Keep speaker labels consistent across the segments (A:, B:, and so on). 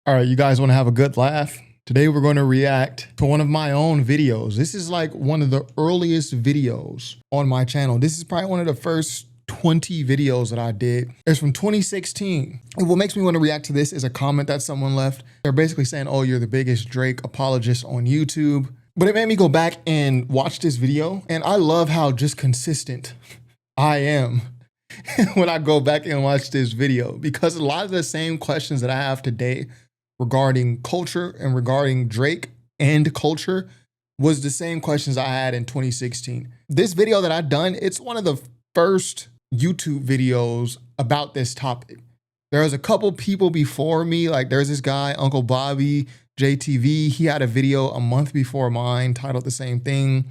A: All right, you guys want to have a good laugh? Today we're going to react to one of my own videos. This is like one of the earliest videos on my channel. This is probably one of the first 20 videos that I did. It's from 2016. And what makes me want to react to this is a comment that someone left. They're basically saying, oh, you're the biggest Drake apologist on YouTube. But it made me go back and watch this video. And I love how just consistent I am when I go back and watch this video, because a lot of the same questions that I have today regarding culture and regarding Drake and culture was the same questions I had in 2016. This video that I've done, it's one of the first YouTube videos about this topic. There was a couple people before me, like there's this guy, Uncle Bobby, JTV. He had a video a month before mine titled the same thing.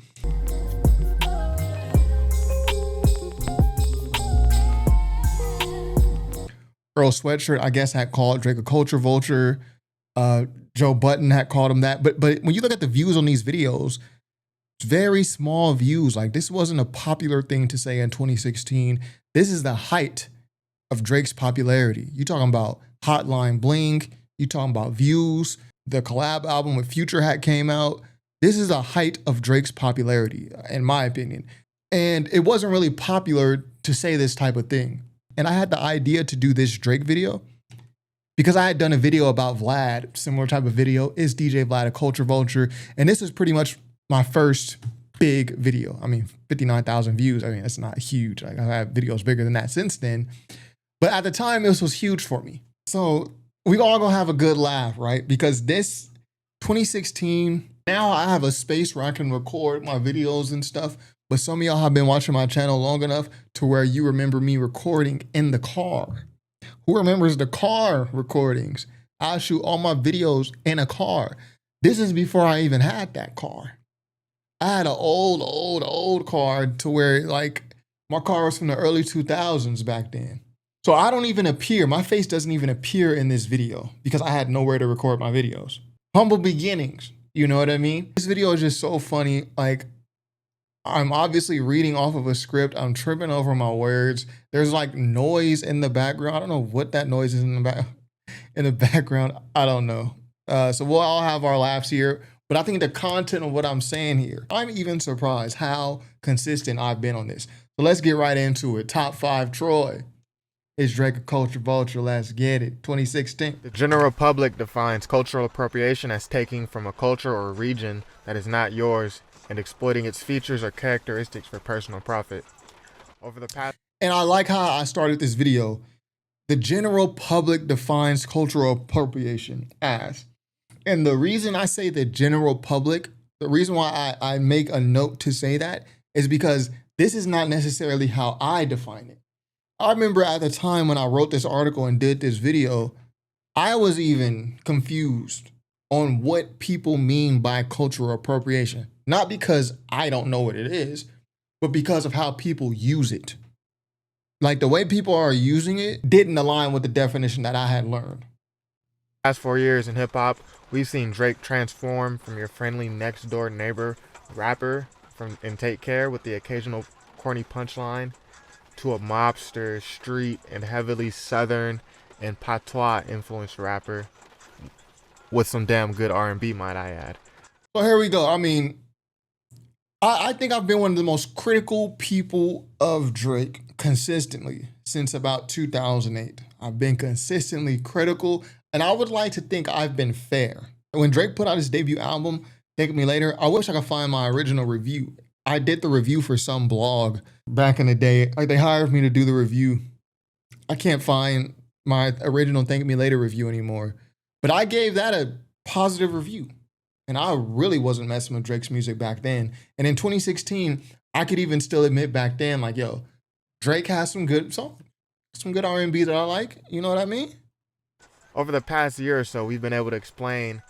A: Earl Sweatshirt, I guess, had called Drake a culture vulture. Joe Button had called him that. But when you look at the views on these videos, it's very small views. Like, this wasn't a popular thing to say in 2016. This is the height of Drake's popularity. You talking about Hotline Bling, you talking about views, the collab album with Future had came out. This is the height of Drake's popularity, in my opinion. And it wasn't really popular to say this type of thing. And I had the idea to do this Drake video because I had done a video about Vlad, similar type of video. Is DJ Vlad a culture vulture? And this is pretty much my first big video. I mean, 59,000 views. I mean, that's not huge. Like, I've had videos bigger than that since then. But at the time, this was huge for me. So we all gonna have a good laugh, right? Because this 2016, now I have a space where I can record my videos and stuff. But some of y'all have been watching my channel long enough to where you remember me recording in the car. Who remembers the car recordings? I shoot all my videos in a car. This is before I even had that car. I had an old car to where, like, my car was from the early 2000s back then. So I don't even appear, my face doesn't even appear in this video because I had nowhere to record my videos. Humble beginnings, you know what I mean? This video is just so funny. Like, I'm obviously reading off of a script. I'm tripping over my words. There's like noise in the background. I don't know what that noise is in the background. I don't know. So we'll all have our laughs here. But I think the content of what I'm saying here, I'm even surprised how consistent I've been on this. So let's get right into it. Top 5 Troy. Is Drake a culture vulture? Let's get it. 2016.
B: The general public defines cultural appropriation as taking from a culture or a region that is not yours and exploiting its features or characteristics for personal profit. Over the past...
A: And I like how I started this video. The general public defines cultural appropriation as. And the reason I say the general public, the reason why I make a note to say that is because this is not necessarily how I define it. I remember at the time when I wrote this article and did this video, I was even confused on what people mean by cultural appropriation. Not because I don't know what it is, but because of how people use it. Like, the way people are using it didn't align with the definition that I had learned.
B: Past 4 years in hip hop, we've seen Drake transform from your friendly next door neighbor rapper and Take Care with the occasional corny punchline to a mobster, street, and heavily Southern and patois influenced rapper with some damn good R&B, might I add.
A: So here we go. I mean, I think I've been one of the most critical people of Drake consistently since about 2008. I've been consistently critical, and I would like to think I've been fair. When Drake put out his debut album, Thank Me Later, I wish I could find my original review. I did the review for some blog back in the day. Like, they hired me to do the review. I can't find my original Thank Me Later review anymore. But I gave that a positive review. And I really wasn't messing with Drake's music back then. And in 2016, I could even still admit back then, like, yo, Drake has some good songs, some good R&B that I like. You know what I mean?
B: Over the past year or so, we've been able to explain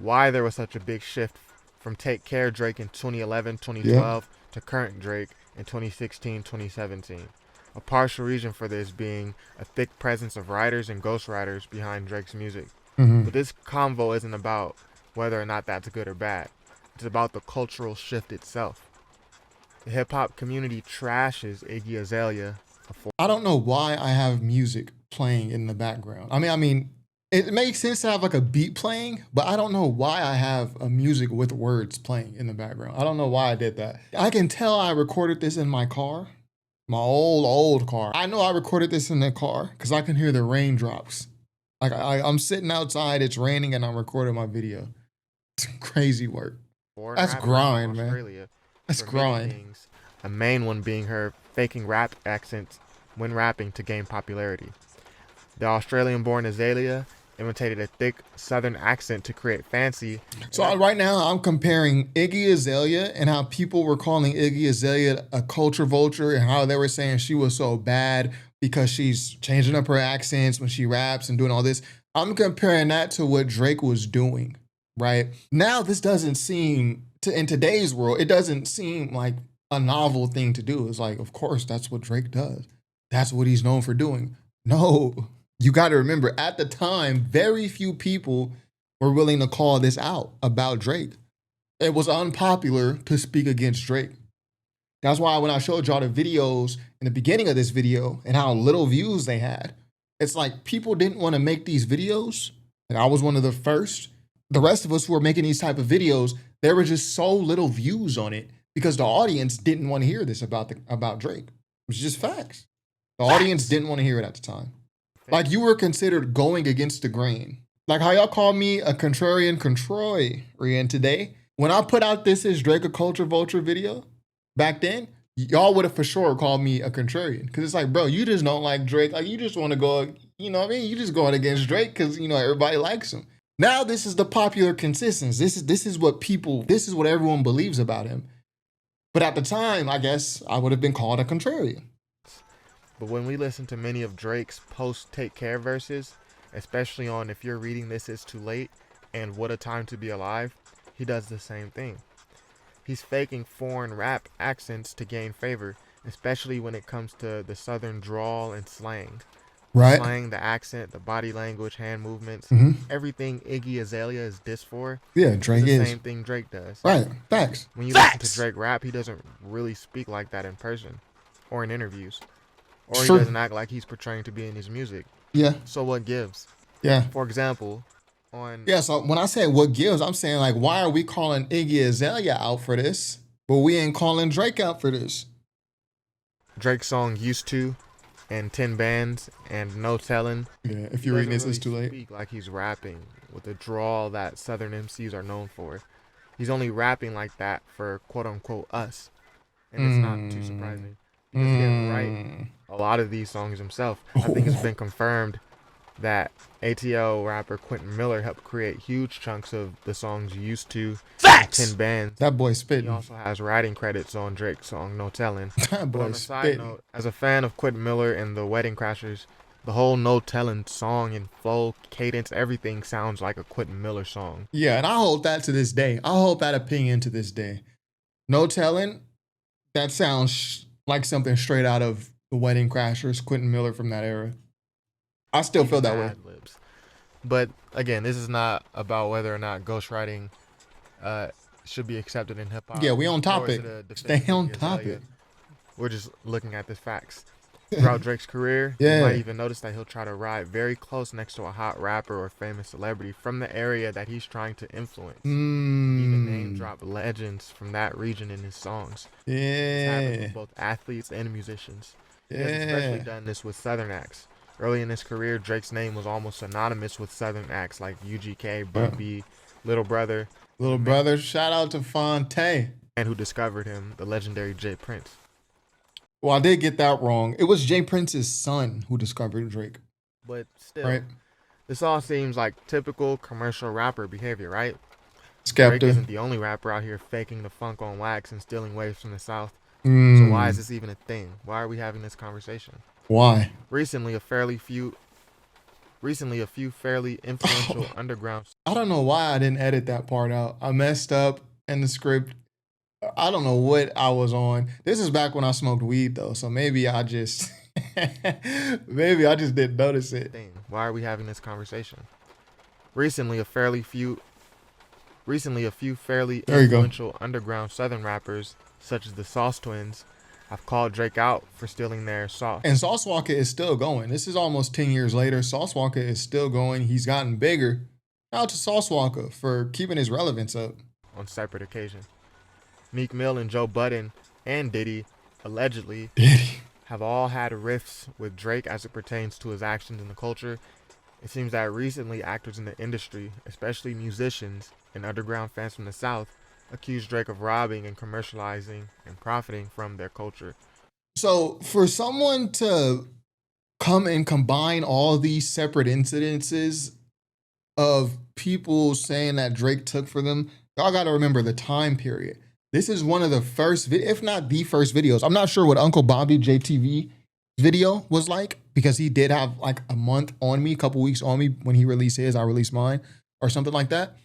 B: why there was such a big shift from Take Care Drake in 2011, 2012 to current Drake in 2016, 2017. A partial reason for this being a thick presence of writers and ghostwriters behind Drake's music. But this convo isn't about whether or not that's good or bad. It's about the cultural shift itself. The hip-hop community trashes Iggy Azalea.
A: I don't know why I have music playing in the background. I mean, It makes sense to have like a beat playing, but I don't know why I have a music with words playing in the background. I don't know why I did that. I can tell I recorded this in my car, my old car. I know I recorded this in the car because I can hear the raindrops. Like I'm sitting outside, it's raining, and I'm recording my video. It's crazy work.
B: Foreign
A: That's
B: rappers from
A: grind, man.
B: Australia
A: That's
B: for many
A: grind.
B: things. A main one being her faking rap accents when rapping to gain popularity. The Australian-born Azalea imitated a thick southern accent to create fancy.
A: So right now I'm comparing Iggy Azalea and how people were calling Iggy Azalea a culture vulture and how they were saying she was so bad because she's changing up her accents when she raps and doing all this. I'm comparing that to what Drake was doing, right? Now this doesn't seem, in today's world, it doesn't seem like a novel thing to do. It's like, of course, that's what Drake does. That's what he's known for doing. No, you got to remember, at the time, very few people were willing to call this out about Drake. It was unpopular to speak against Drake. That's why when I showed y'all the videos in the beginning of this video and how little views they had, it's like people didn't want to make these videos. And I was one of the first. The rest of us who were making these type of videos, there were just so little views on it because the audience didn't want to hear this about Drake. It was just facts. The audience didn't want to hear it at the time. Like you were considered going against the grain. Like how y'all call me a contrarian contrarian today. When I put out this is Drake a Culture Vulture video back then, y'all would have for sure called me a contrarian. Cause it's like, bro, you just don't like Drake. Like you just want to go, you know what I mean? You just going against Drake because, you know, everybody likes him. Now this is the popular consensus. This is what everyone believes about him. But at the time, I guess I would have been called a contrarian.
B: But when we listen to many of Drake's post Take Care verses, especially on If You're Reading This It's Too Late and What a Time to Be Alive, he does the same thing. He's faking foreign rap accents to gain favor, especially when it comes to the southern drawl and slang.
A: Right.
B: Slang, the accent, the body language, hand movements, everything Iggy Azalea is dissed for.
A: Yeah, Drake
B: is the
A: is.
B: same thing Drake does.
A: Right. Facts.
B: When you listen to Drake rap, he doesn't really speak like that in person or in interviews. Or he doesn't act like he's portraying to be in his music.
A: Yeah.
B: So what gives?
A: Yeah.
B: For example, on...
A: Yeah, so when I say what gives, I'm saying like, why are we calling Iggy Azalea out for this, but we ain't calling Drake out for this?
B: Drake's song Used To and 10 Bands and No Tellin'.
A: Yeah, If You're Reading This It's Too Late.
B: Speak like he's rapping with the drawl that Southern MCs are known for. He's only rapping like that for quote unquote us. And it's not too surprising. Because he didn't write a lot of these songs himself. I think it's been confirmed that ATL rapper Quentin Miller helped create huge chunks of the songs Used To, 10 Bands.
A: That boy spitting.
B: He also has writing credits on Drake's song No Tellin'.
A: That boy
B: on a side note, as a fan of Quentin Miller and the Wedding Crashers, the whole No Tellin' song and flow, cadence, everything sounds like a Quentin Miller song.
A: Yeah, and I hold that to this day. I hold that opinion to this day. No Tellin', that sounds like something straight out of the Wedding Crashers, Quentin Miller from that era. I still feel that way.
B: Libs. But again, this is not about whether or not ghostwriting should be accepted in hip hop.
A: Yeah, we on topic. Stay on topic.
B: We're just looking at the facts. Throughout Drake's career, you might even notice that he'll try to ride very close next to a hot rapper or famous celebrity from the area that he's trying to influence. Even name drop legends from that region in his songs.
A: Yeah.
B: This happens with both athletes and musicians. He has especially done this with Southern acts. Early in his career, Drake's name was almost synonymous with Southern acts like UGK, Bun B, Little Brother.
A: Little Brother, shout out to Fonte.
B: And who discovered him, the legendary Jay Prince.
A: Well, I did get that wrong. It was Jay Prince's son who discovered Drake.
B: But still, this all seems like typical commercial rapper behavior, right? Drake isn't the only rapper out here faking the funk on wax and stealing waves from the South. So why is this even a thing? Why are we having this conversation?
A: Why?
B: Recently, a few fairly influential underground...
A: I don't know why I didn't edit that part out. I messed up in the script. I don't know what I was on. This is back when I smoked weed though, so maybe I just didn't notice it.
B: Why are we having this conversation? Recently, a few fairly influential underground Southern rappers, such as the Sauce Twins, have called Drake out for stealing their sauce.
A: And Sauce Walker is still going. This is almost 10 years later. Sauce Walker is still going. He's gotten bigger. Shout out to Sauce Walker for keeping his relevance up.
B: On separate occasions. Meek Mill and Joe Budden and Diddy, allegedly, have all had riffs with Drake as it pertains to his actions in the culture. It seems that recently actors in the industry, especially musicians and underground fans from the South, accused Drake of robbing and commercializing and profiting from their culture.
A: So for someone to come and combine all these separate incidences of people saying that Drake took for them, y'all got to remember the time period. This is one of the first, if not the first videos. I'm not sure what Uncle Bobby JTV video was like, because he did have like a month on me, a couple weeks on me. When he released his, I released mine or something like that.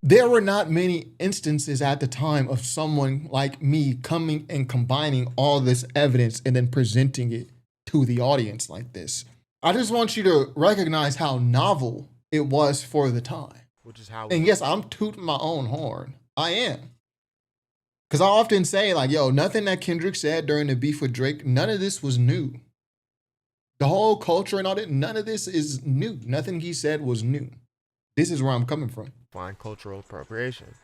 A: There were not many instances at the time of someone like me coming and combining all this evidence and then presenting it to the audience like this. I just want you to recognize how novel it was for the time.
B: Which is how.
A: And yes, I'm tooting my own horn. I am. Because I often say, like, yo, nothing that Kendrick said during the beef with Drake, none of this was new. The whole culture and all that, none of this is new. Nothing he said was new. This is where I'm coming from.
B: Find cultural appropriation.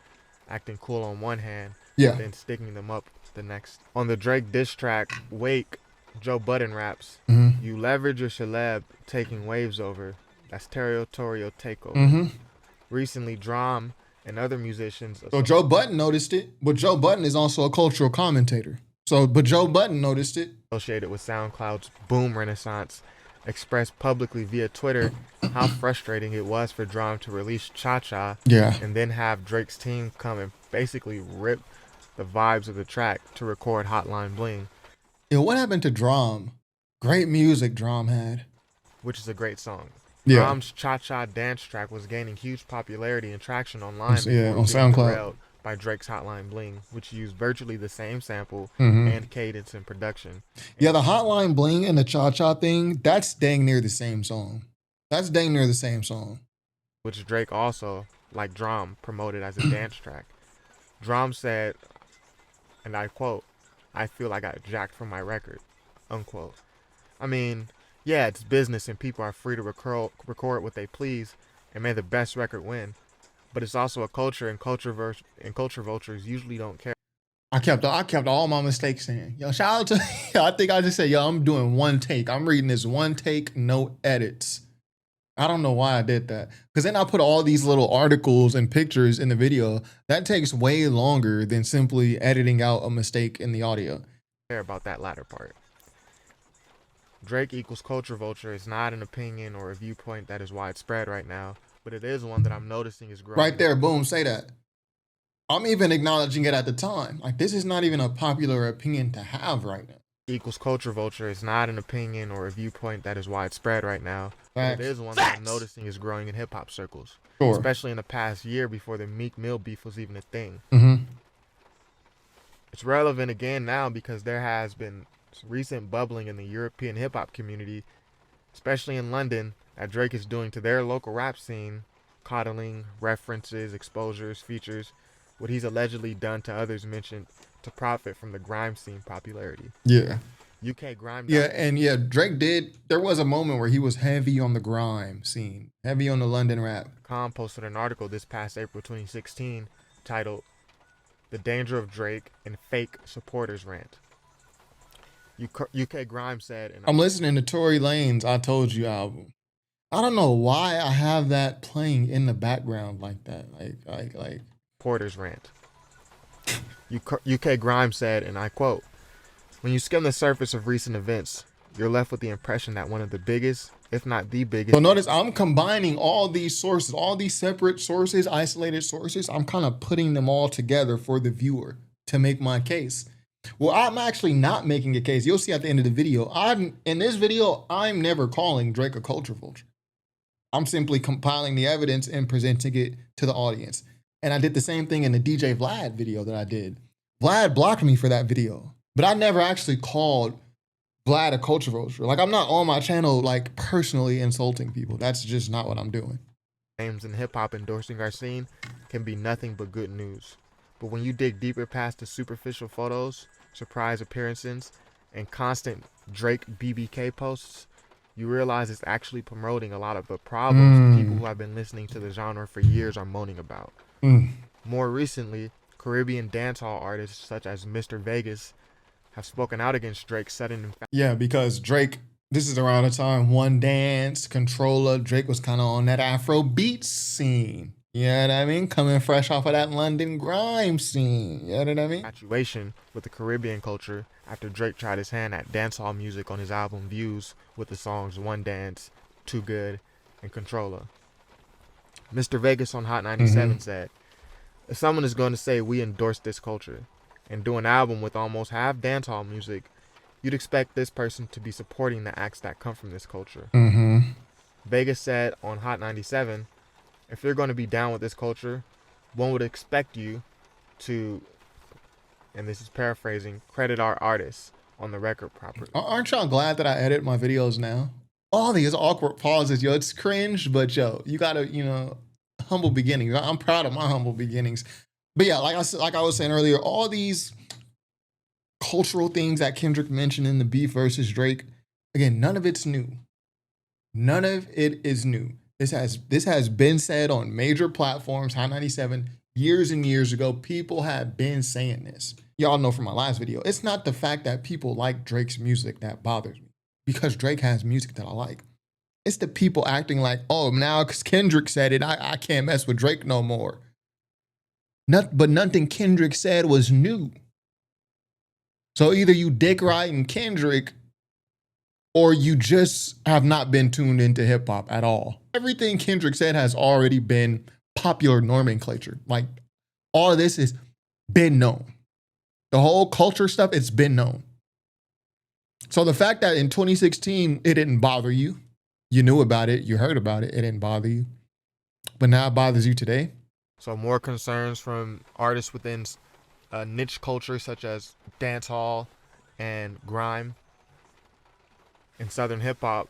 B: Acting cool on one hand,
A: yeah,
B: then sticking them up the next. On the Drake diss track, Wake, Joe Budden raps, you leverage your celeb taking waves over. That's territorial takeover. Recently, Drum and other musicians.
A: So Joe Budden noticed it, but Joe Budden is also a cultural commentator. But Joe Budden noticed it.
B: Associated with SoundCloud's boom renaissance, expressed publicly via Twitter how frustrating it was for Drum to release Cha-Cha and then have Drake's team come and basically rip the vibes of the track to record Hotline Bling.
A: Yo, what happened to Drum? Great music Drum had.
B: Which is a great song.
A: Yeah.
B: Drum's Cha-Cha dance track was gaining huge popularity and traction online.
A: Yeah, on SoundCloud.
B: By Drake's Hotline Bling, which used virtually the same sample and cadence in production.
A: Yeah, the Hotline Bling and the Cha-Cha thing, that's dang near the same song.
B: Which Drake also, like Drum, promoted as a dance track. Drum said, and I quote, "I feel I got jacked from my record," unquote. I mean, yeah, it's business and people are free to record what they please, and may the best record win. But it's also a culture, and culture vultures usually don't care.
A: I kept all my mistakes in. Yo, shout out to, I think I just said, yo, I'm doing one take. I'm reading this one take, no edits. I don't know why I did that. Because then I put all these little articles and pictures in the video. That takes way longer than simply editing out a mistake in the audio.
B: Care about that latter part. Drake equals culture vulture is not an opinion or a viewpoint that is widespread right now, but it is one that I'm noticing is growing.
A: Right there, boom, say that. I'm even acknowledging it at the time. Like, this is not even a popular opinion to have right now.
B: Equals culture vulture is not an opinion or a viewpoint that is widespread right now, but it is one that I'm noticing is growing in hip-hop circles. Sure. Especially in the past year before the Meek Mill beef was even a thing. It's relevant again now because there has been recent bubbling in the European hip-hop community, especially in London, that Drake is doing to their local rap scene, coddling, references, exposures, features, what he's allegedly done to others mentioned to profit from the grime scene popularity.
A: Yeah.
B: UK grime.
A: Yeah, and yeah, Drake did. There was a moment where he was heavy on the grime scene, heavy on the London rap.
B: Com posted an article this past April 2016 titled "The Danger of Drake and Fake Supporters Rant." UK grime said, and
A: I'm listening to Tory Lanez "I Told You" album. I don't know why I have that playing in the background like that. Like
B: Porter's rant. UK grime said, and I quote, "When you skim the surface of recent events, you're left with the impression that one of the biggest, if not the biggest."
A: So notice I'm combining all these sources, all these separate sources, isolated sources. I'm kind of putting them all together for the viewer to make my case. Well, I'm actually not making a case. You'll see at the end of the video. In this video, I'm never calling Drake a culture vulture. I'm simply compiling the evidence and presenting it to the audience. And I did the same thing in the DJ Vlad video that I did. Vlad blocked me for that video, but I never actually called Vlad a culture vulture. Like, I'm not on my channel, like, personally insulting people. That's just not what I'm doing.
B: Names in hip hop endorsing our scene, can be nothing but good news. But when you dig deeper past the superficial photos, surprise appearances, and constant Drake BBK posts, you realize it's actually promoting a lot of the problems people who have been listening to the genre for years are moaning about. More recently, Caribbean dancehall artists such as Mr. Vegas have spoken out against Drake's sudden and
A: Yeah, because Drake, this is around the time One Dance, Controller, Drake was kind of on that Afro beat scene. You know what I mean? Coming fresh off of that London grime scene. You know what I mean?
B: infatuation with the Caribbean culture after Drake tried his hand at dancehall music on his album Views with the songs One Dance, Too Good, and Controller. Mr. Vegas on Hot 97 said, if someone is going to say we endorse this culture and do an album with almost half dancehall music, you'd expect this person to be supporting the acts that come from this culture. Vegas said on Hot 97, if you're going to be down with this culture, one would expect you to, and this is paraphrasing, credit our artists on the record properly.
A: Aren't y'all glad that I edit my videos now? All these awkward pauses, yo, it's cringe, but yo, you gotta, you know, humble beginnings. I'm proud of my humble beginnings. But yeah, like I was saying earlier, all these cultural things that Kendrick mentioned in the beef versus Drake, again, none of it's new. None of it is new. This has been said on major platforms, Hot 97, years and years ago. People have been saying this. Y'all know from my last video, it's not the fact that people like Drake's music that bothers me, because Drake has music that I like. It's the people acting like, oh, now because Kendrick said it, I can't mess with Drake no more. But nothing Kendrick said was new. So either you dick riding Kendrick or you just have not been tuned into hip hop at all. Everything Kendrick said has already been popular nomenclature. Like, all of this has been known. The whole culture stuff, it's been known. So the fact that in 2016, it didn't bother you, you knew about it, you heard about it, it didn't bother you, but now it bothers you today.
B: So more concerns from artists within niche culture such as dancehall and grime and southern hip hop,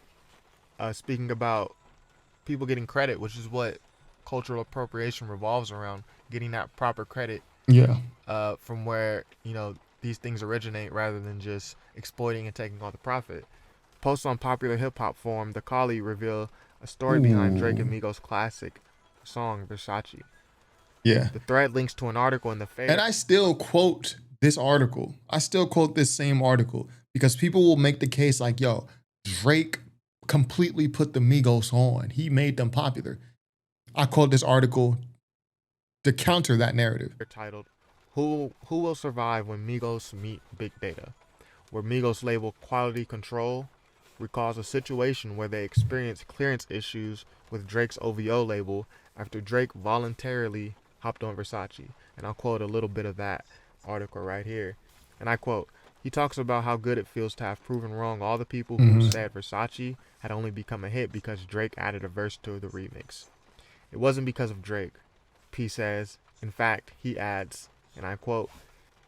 B: speaking about people getting credit, which is what cultural appropriation revolves around, getting that proper credit.
A: Yeah.
B: From where, you know, these things originate rather than just exploiting and taking all the profit. Posts on popular hip hop forum, The Collie reveal a story behind Drake and Migos' classic song Versace.
A: Yeah.
B: The thread links to an article in the Fair.
A: And I still quote this article. I still quote this same article because people will make the case like, yo, Drake completely put the Migos on. He made them popular. I quote this article to counter that narrative.
B: Titled, Who Will Survive When Migos Meet Big Data? Where Migos label Quality Control recalls a situation where they experienced clearance issues with Drake's OVO label after Drake voluntarily hopped on Versace. And I'll quote a little bit of that article right here. And I quote, he talks about how good it feels to have proven wrong all the people who said Versace had only become a hit because Drake added a verse to the remix. It wasn't because of Drake, P says. In fact, he adds, and I quote,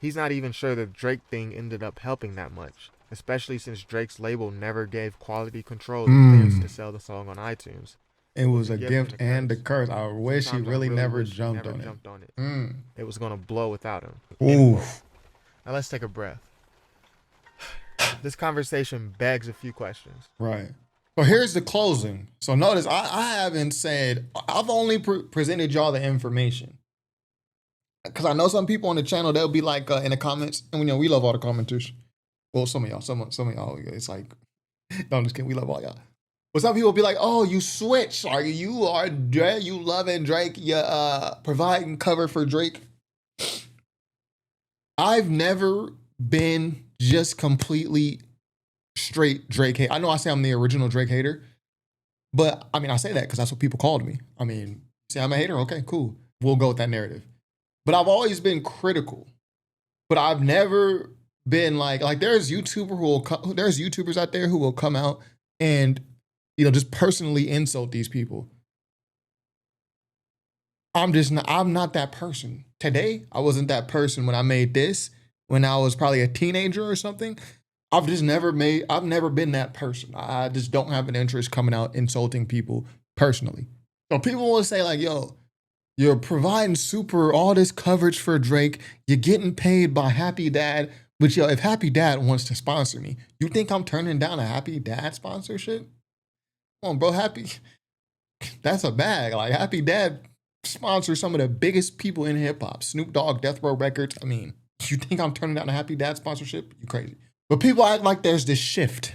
B: he's not even sure the Drake thing ended up helping that much, especially since Drake's label never gave Quality Control the clearance to sell the song on iTunes.
A: It was a gift and a curse. I wish he really never jumped on it.
B: It was going to blow without him.
A: Oof.
B: Now let's take a breath. This conversation begs a few questions.
A: Right. So here's the closing. So notice I haven't said, I've only presented y'all the information. Because I know some people on the channel, they'll be like in the comments, and we love all the commenters. Well, some of y'all, it's like, no, I'm just kidding, we love all y'all. But some people be like, oh, you switch. You loving Drake, you're providing cover for Drake. I've never been just completely straight Drake hate. I know I say I'm the original Drake hater, but I mean, I say that because that's what people called me. I mean, say I'm a hater, okay, cool. We'll go with that narrative. But I've always been critical. But I've never been like there's YouTubers out there who will come out and just personally insult these people. I'm not that person. Today, I wasn't that person when I made this, when I was probably a teenager or something. I've never been that person. I just don't have an interest coming out insulting people personally. So people will say like, yo, You're providing all this coverage for Drake. You're getting paid by Happy Dad. But yo, if Happy Dad wants to sponsor me, you think I'm turning down a Happy Dad sponsorship? Come on, bro, that's a bag. Like Happy Dad sponsors some of the biggest people in hip hop. Snoop Dogg, Death Row Records. I mean, you think I'm turning down a Happy Dad sponsorship? You crazy. But people act like there's this shift.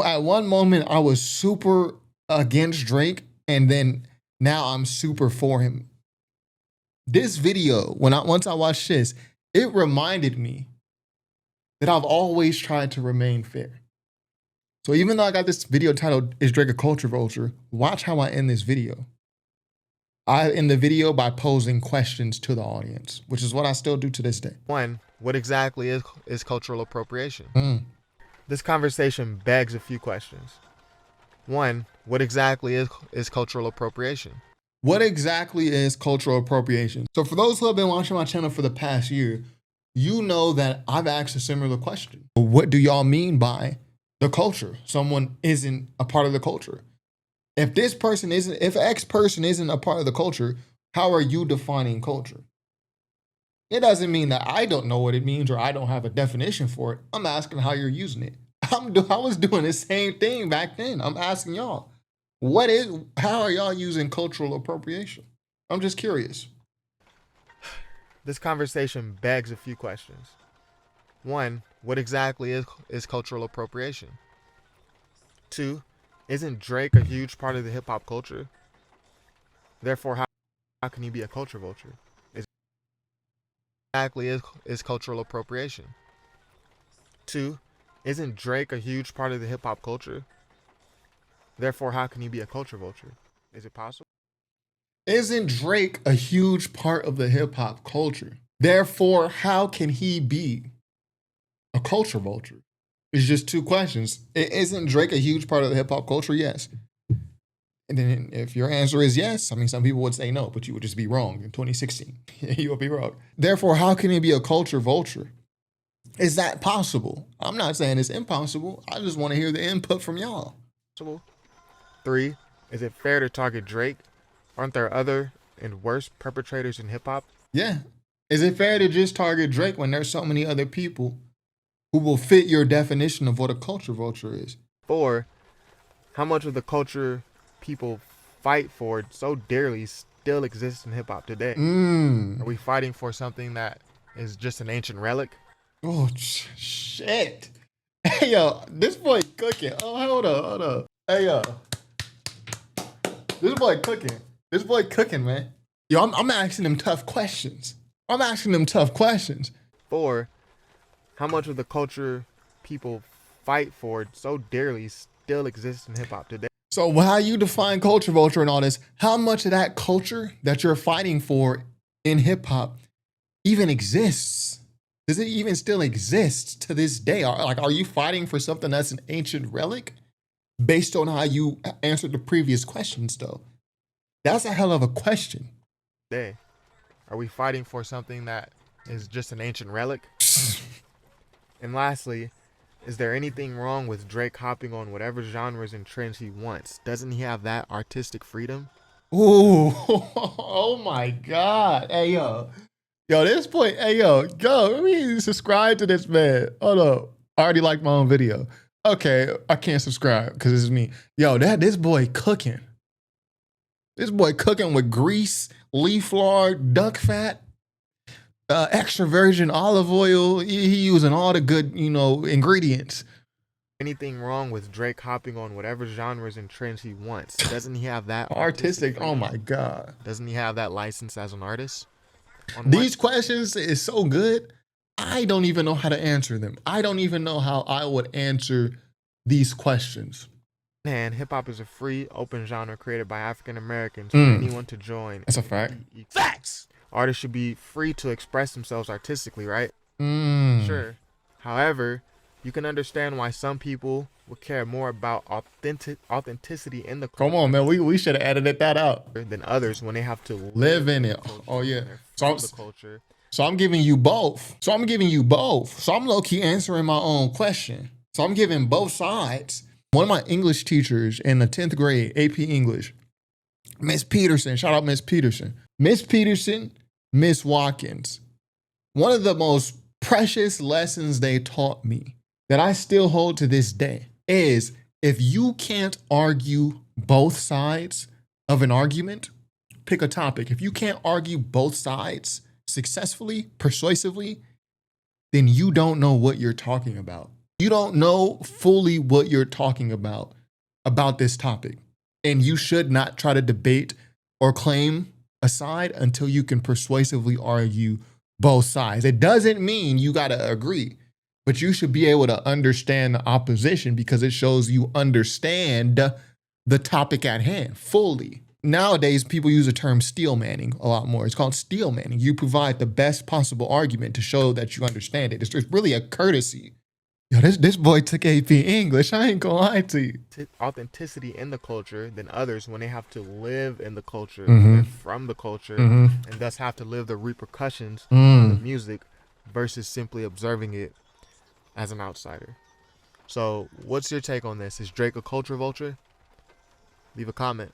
A: At one moment, I was super against Drake, and then now I'm super for him. This video, once I watched this, it reminded me that I've always tried to remain fair. So even though I got this video titled, Is Drake a Culture Vulture? Watch how I end this video. I end the video by posing questions to the audience, which is what I still do to this day.
B: 1. What exactly is cultural appropriation? This conversation begs a few questions. 1. What exactly is cultural appropriation?
A: What exactly is cultural appropriation? So for those who have been watching my channel for the past year, you know that I've asked a similar question. What do y'all mean by the culture? Someone isn't a part of the culture. If X person isn't a part of the culture, how are you defining culture? It doesn't mean that I don't know what it means or I don't have a definition for it. I'm asking how you're using it. I was doing the same thing back then. I'm asking y'all, how are y'all using cultural appropriation? I'm just curious.
B: This conversation begs a few questions. 1. What exactly is cultural appropriation? 2. Isn't Drake a huge part of the hip hop culture? Therefore, how can he be a culture vulture? Exactly is cultural appropriation? 2. Isn't Drake a huge part of the hip hop culture? Therefore, how can he be a culture vulture? Is it possible?
A: Isn't Drake a huge part of the hip hop culture? Therefore, how can he be a culture vulture? It's just two questions. Isn't Drake a huge part of the hip hop culture? Yes. And then if your answer is yes, I mean, some people would say no, but you would just be wrong in 2016. You would be wrong. Therefore, how can he be a culture vulture? Is that possible? I'm not saying it's impossible. I just want to hear the input from y'all.
B: 3. Is it fair to target Drake? Aren't there other and worse perpetrators in hip hop?
A: Yeah. Is it fair to just target Drake when there's so many other people who will fit your definition of what a culture vulture is?
B: 4. How much of the culture people fight for so dearly still exists in hip hop today? Are we fighting for something that is just an ancient relic?
A: Oh, shit. Hey, yo, this boy cooking. Oh, hold up. Hey, yo. This boy cooking, man. Yo, I'm asking them tough questions.
B: 4. How much of the culture people fight for so dearly still exists in hip hop today?
A: So how you define culture vulture and all this, how much of that culture that you're fighting for in hip hop even exists? Does it even still exist to this day? Are you fighting for something that's an ancient relic based on how you answered the previous questions though? That's a hell of a question.
B: Are we fighting for something that is just an ancient relic? And lastly, is there anything wrong with Drake hopping on whatever genres and trends he wants? Doesn't he have that artistic freedom?
A: Ooh, oh my God. Hey, yo, this boy, hey, yo, go, let me subscribe to this man. Hold up. I already liked my own video. Okay, I can't subscribe because this is me. Yo, this boy cooking. This boy cooking with grease, leaf lard, duck fat, extra virgin olive oil. He using all the good, ingredients.
B: Anything wrong with Drake hopping on whatever genres and trends he wants? Doesn't he have that
A: artistic? Oh my God.
B: Doesn't he have that license as an artist?
A: These questions is so good. I don't even know how to answer them. I don't even know how I would answer these questions.
B: Man, hip hop is a free, open genre created by African Americans for anyone to join.
A: That's a fact.
B: Facts. Artists should be free to express themselves artistically, right? Sure. However, you can understand why some people would care more about authenticity in the
A: culture. Come on, man. We should have edited that out.
B: Than others when they have to
A: live in it. Oh yeah. So I'm giving you both. So I'm low-key answering my own question. So I'm giving both sides. One of my English teachers in the 10th grade, AP English, Miss Peterson, shout out Miss Peterson. Miss Peterson, Miss Watkins, one of the most precious lessons they taught me that I still hold to this day is if you can't argue both sides of an argument, pick a topic. If you can't argue both sides successfully, persuasively, then you don't know what you're talking about. You don't know fully what you're talking about this topic. And you should not try to debate or claim a side until you can persuasively argue both sides. It doesn't mean you got to agree, but you should be able to understand the opposition because it shows you understand the topic at hand fully. Nowadays, people use the term steel manning a lot more. It's called steel manning. You provide the best possible argument to show that you understand it. It's really a courtesy. Yo, this boy took AP English. I ain't gonna lie to you.
B: Authenticity in the culture than others when they have to live in the culture,
A: Mhm.
B: from the culture,
A: Mhm.
B: and thus have to live the repercussions of the music versus simply observing it as an outsider. So, what's your take on this? Is Drake a culture vulture? Leave a comment.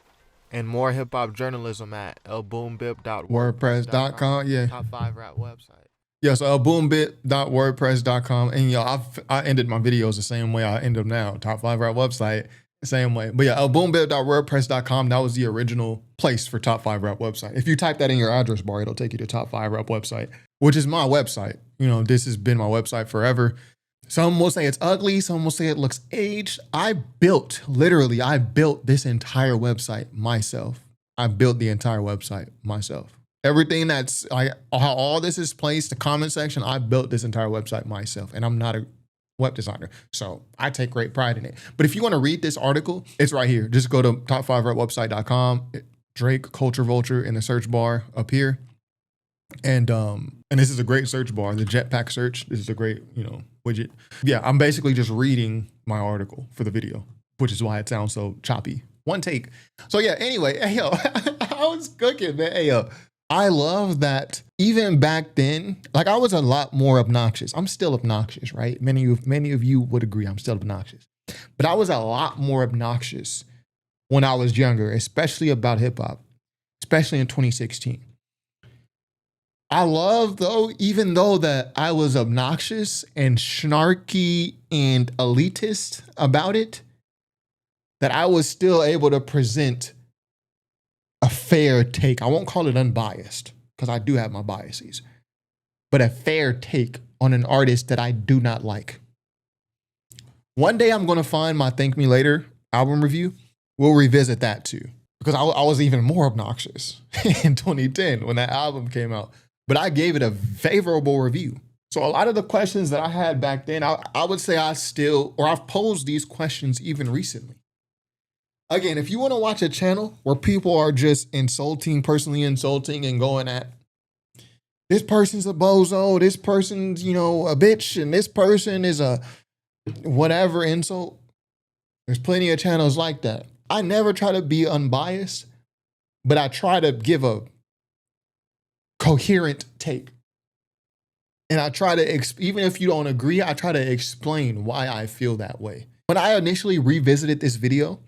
B: And more hip hop journalism at
A: WordPress.com. Yeah.
B: Top 5 rap website.
A: Yes, boombit.wordpress.com. And I ended my videos the same way I end them now. Top 5 rap website, same way. But yeah, boombit.wordpress.com. That was the original place for Top 5 rap website. If you type that in your address bar, it'll take you to Top 5 rap website, which is my website. This has been my website forever. Some will say it's ugly. Some will say it looks aged. I built this entire website myself. I built the entire website myself. Everything that's how all this is placed, the comment section, I built this entire website myself, and I'm not a web designer, so I take great pride in it. But if you want to read this article, it's right here. Just go to top5rapwebsite.com, Drake Culture Vulture in the search bar up here. And this is a great search bar, the Jetpack search. This is a great, widget. Yeah, I'm basically just reading my article for the video, which is why it sounds so choppy. One take. So yeah, anyway, hey yo, I was cooking, man. Hey yo, I love that even back then, like I was a lot more obnoxious. I'm still obnoxious, right? Many of you would agree I'm still obnoxious. But I was a lot more obnoxious when I was younger, especially about hip hop, especially in 2016. I love even though that I was obnoxious and snarky and elitist about it, that I was still able to present a fair take. I won't call it unbiased because I do have my biases, but a fair take on an artist that I do not like. One day I'm going to find my Thank Me Later album review. We'll revisit that too, because I was even more obnoxious in 2010 when that album came out. But I gave it a favorable review. So a lot of the questions that I had back then, I would say I've posed these questions even recently. Again, if you want to watch a channel where people are just personally insulting and going at, this person's a bozo, this person's, a bitch, and this person is a whatever insult, there's plenty of channels like that. I never try to be unbiased, but I try to give a coherent take. And I try to, even if you don't agree, I try to explain why I feel that way. When I initially revisited this video,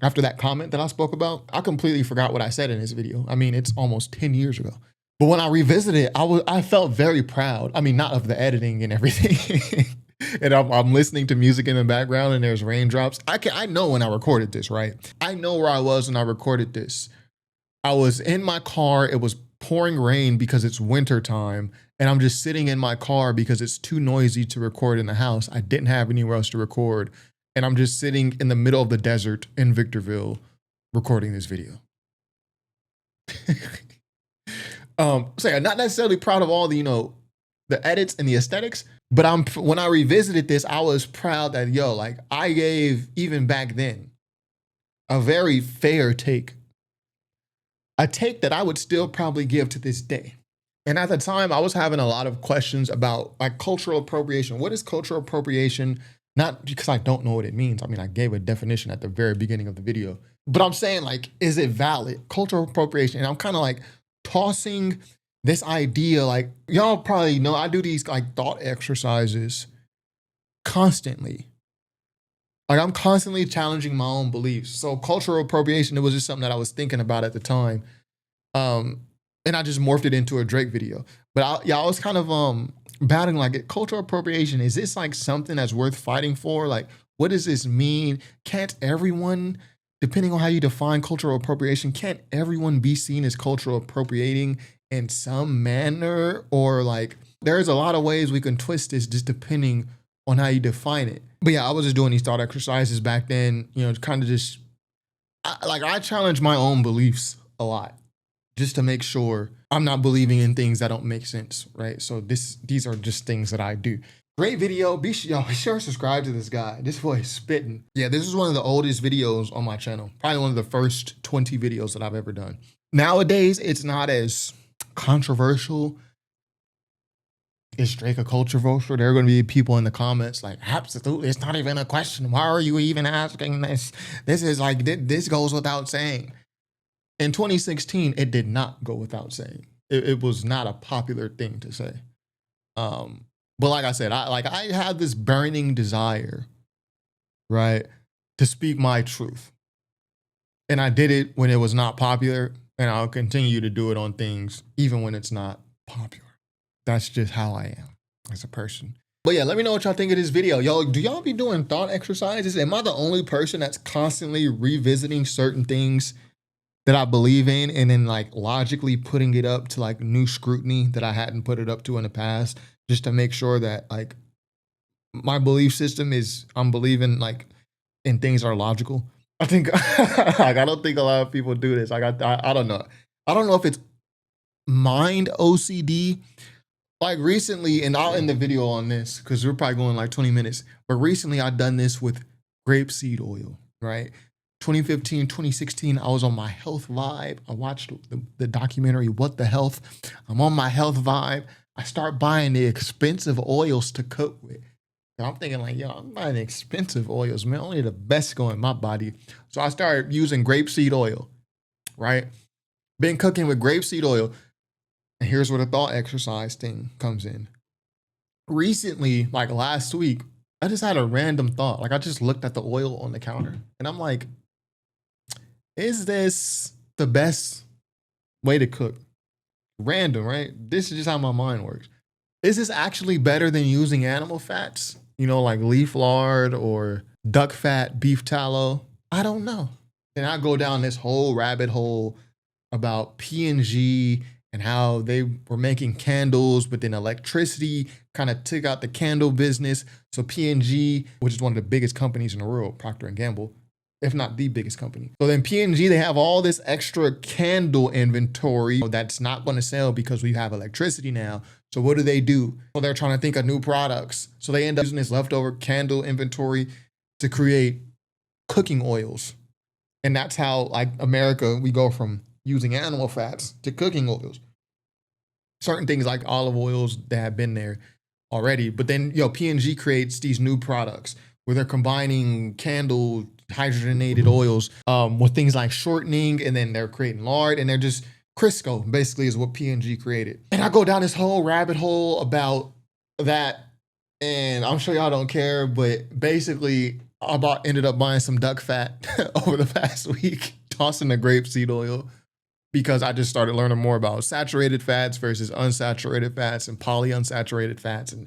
A: after that comment that I spoke about, I completely forgot what I said in this video. I mean, it's almost 10 years ago. But when I revisited it, I felt very proud. I mean, not of the editing and everything. And I'm listening to music in the background and there's raindrops. I know when I recorded this, right? I know where I was when I recorded this. I was in my car. It was pouring rain because it's winter time. And I'm just sitting in my car because it's too noisy to record in the house. I didn't have anywhere else to record. And I'm just sitting in the middle of the desert in Victorville recording this video. So yeah, not necessarily proud of all the, the edits and the aesthetics, but when I revisited this, I was proud that, I gave, even back then, a very fair take. A take that I would still probably give to this day. And at the time, I was having a lot of questions about cultural appropriation. What is cultural appropriation? Not because I don't know what it means. I mean, I gave a definition at the very beginning of the video. But I'm saying, is it valid? Cultural appropriation. And I'm kind of tossing this idea, y'all probably know I do these thought exercises constantly. I'm constantly challenging my own beliefs. So cultural appropriation, it was just something that I was thinking about at the time. and I just morphed it into a Drake video. But I was kind of battling like cultural appropriation. Is this like something that's worth fighting for? Like, what does this mean? Can't everyone, depending on how you define cultural appropriation, can't everyone be seen as cultural appropriating in some manner? Or like, there's a lot of ways we can twist this just depending on how you define it. But yeah, I was just doing these thought exercises back then, you know, kind of just, I challenge my own beliefs a lot just to make sure I'm not believing in things that don't make sense, right? So these are just things that I do. Great video. Be sure to subscribe to this guy. This boy is spitting. Yeah, this is one of the oldest videos on my channel. Probably one of the first 20 videos that I've ever done. Nowadays, it's not as controversial. Is Drake a culture vulture? There are going to be people in the comments like, absolutely, it's not even a question. Why are you even asking this? This is like, this goes without saying. In 2016, it did not go without saying. It was not a popular thing to say. But like I said, I had this burning desire, right, to speak my truth. And I did it when it was not popular, and I'll continue to do it on things even when it's not popular. That's just how I am as a person. But yeah, let me know what y'all think of this video. Yo, do y'all be doing thought exercises? Am I the only person that's constantly revisiting certain things that I believe in and then like logically putting it up to like new scrutiny that I hadn't put it up to in the past, just to make sure that like my belief system is, I'm believing like in things are logical? I think, like, I don't think a lot of people do this. Like, I don't know. I don't know if it's mind OCD. Like recently, and I'll end the video on this because we're probably going like 20 minutes, but recently I've done this with grapeseed oil, right? 2015, 2016, I was on my health vibe. I watched the documentary, What the Health? I'm on my health vibe. I start buying the expensive oils to cook with. And I'm thinking like, yo, I'm buying expensive oils, man. Only the best go in my body. So I started using grapeseed oil, right? Been cooking with grapeseed oil. And here's where the thought exercise thing comes in. Recently, like last week, I just had a random thought. Like I just looked at the oil on the counter and I'm like, is this the best way to cook? Random, right? This is just how my mind works. Is this actually better than using animal fats? You know, like leaf lard or duck fat, beef tallow? I don't know. And I go down this whole rabbit hole about P&G and how they were making candles, but then electricity kind of took out the candle business. So P&G, which is one of the biggest companies in the world, Procter & Gamble, if not the biggest company. So then P&G, they have all this extra candle inventory that's not going to sell because we have electricity now. So what do? Well, they're trying to think of new products. So they end up using this leftover candle inventory to create cooking oils. And that's how, like America, we go from using animal fats to cooking oils. Certain things like olive oils that have been there already. But then, P&G creates these new products where they're combining candle hydrogenated oils with things like shortening, and then they're creating lard, and they're just Crisco basically is what P&G created. And I go down this whole rabbit hole about that, and I'm sure y'all don't care, but basically I ended up buying some duck fat over the past week, tossing the grapeseed oil, because I just started learning more about saturated fats versus unsaturated fats and polyunsaturated fats and,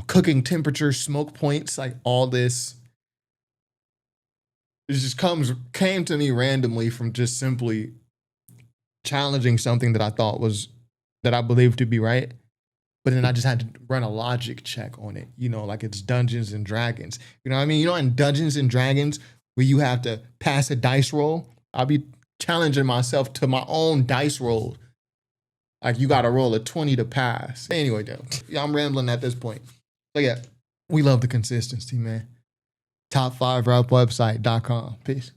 A: cooking temperature, smoke points, like all this. It just came to me randomly from just simply challenging something that I thought that I believed to be right. But then I just had to run a logic check on it, like it's Dungeons and Dragons. You know what I mean? In Dungeons and Dragons, where you have to pass a dice roll, I'll be challenging myself to my own dice roll. Like you got to roll a 20 to pass. Anyway, I'm rambling at this point. So yeah, we love the consistency, man. Top5rapwebsite.com. Peace.